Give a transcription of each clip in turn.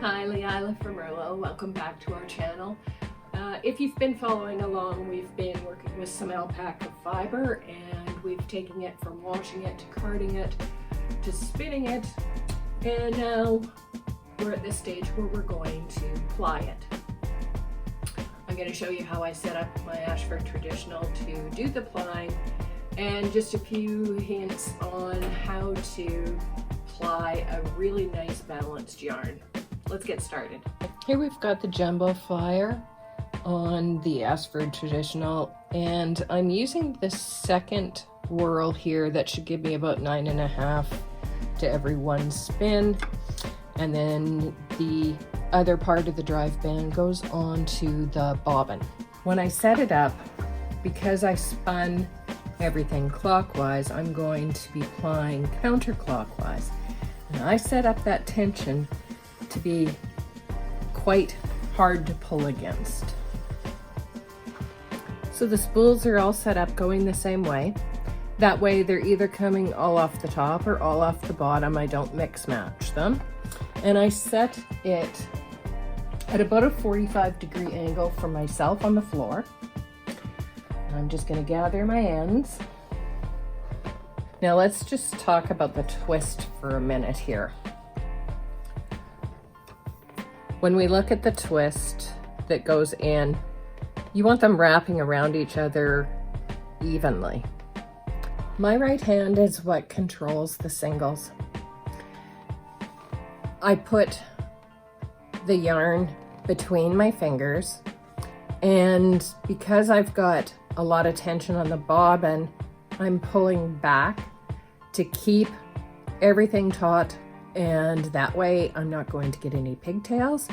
Hi, Leila from Murlo. Welcome back to our channel. If you've been following along, we've been working with some alpaca fiber, and we've taken it from washing it to carding it to spinning it, and now we're at this stage where we're going to ply it. I'm going to show you how I set up my Ashford Traditional to do the plying, and just a few hints on how to ply a really nice balanced yarn. Let's get started. Here we've got the jumbo flyer on the Ashford Traditional, and I'm using the second whirl here. That should give me about 9.5 to every one spin, and then the other part of the drive band goes on to the bobbin. When I set it up, because I spun everything clockwise, I'm going to be plying counterclockwise, and I set up that tension to be quite hard to pull against. So the spools are all set up going the same way. That way they're either coming all off the top or all off the bottom. I don't mix match them. And I set it at about a 45-degree angle for myself on the floor. I'm just going to gather my ends. Now let's just talk about the twist for a minute here. When we look at the twist that goes in, you want them wrapping around each other evenly. My right hand is what controls the singles. I put the yarn between my fingers, and because I've got a lot of tension on the bobbin, I'm pulling back to keep everything taut, and that way I'm not going to get any pigtails,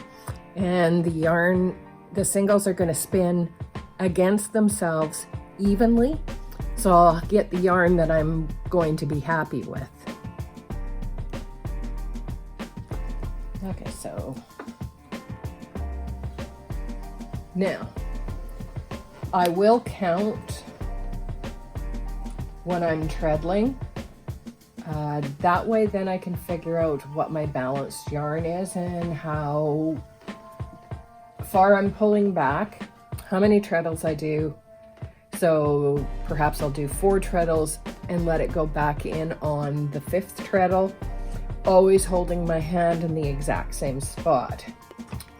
and the yarn, the singles are going to spin against themselves evenly, so I'll get the yarn that I'm going to be happy with. Okay, so now I will count when I'm treadling. That way then I can figure out what my balanced yarn is and how far I'm pulling back, how many treadles I do. So perhaps I'll do 4 treadles and let it go back in on the 5th treadle, always holding my hand in the exact same spot.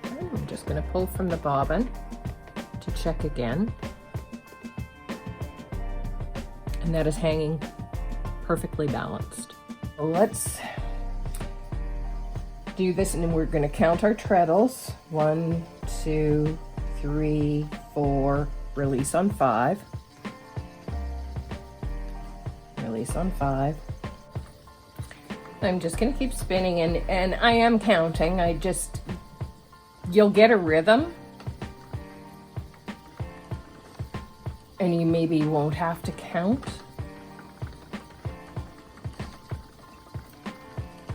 I'm just going to pull from the bobbin to check again. And that is hanging perfectly balanced. Let's do this, and then we're going to count our treadles. 1, 2, 3, 4, release on 5. Release on 5. I'm just going to keep spinning, and I am counting. You'll get a rhythm, and you maybe won't have to count.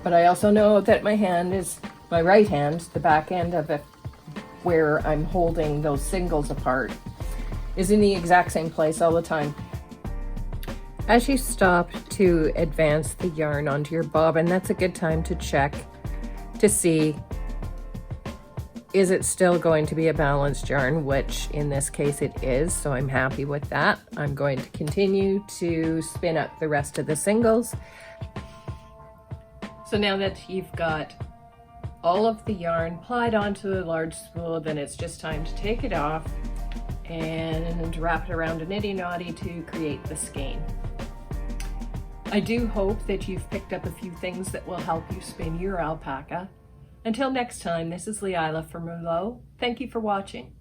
But I also know that my right hand, the back end of it, where I'm holding those singles apart, is in the exact same place all the time. As you stop to advance the yarn onto your bobbin, that's a good time to check to see, is it still going to be a balanced yarn, which in this case it is, so I'm happy with that. I'm going to continue to spin up the rest of the singles. So now that you've got all of the yarn plied onto a large spool, then it's just time to take it off and wrap it around a niddy-noddy to create the skein. I do hope that you've picked up a few things that will help you spin your alpaca. Until next time, this is Leila from Murlo. Thank you for watching.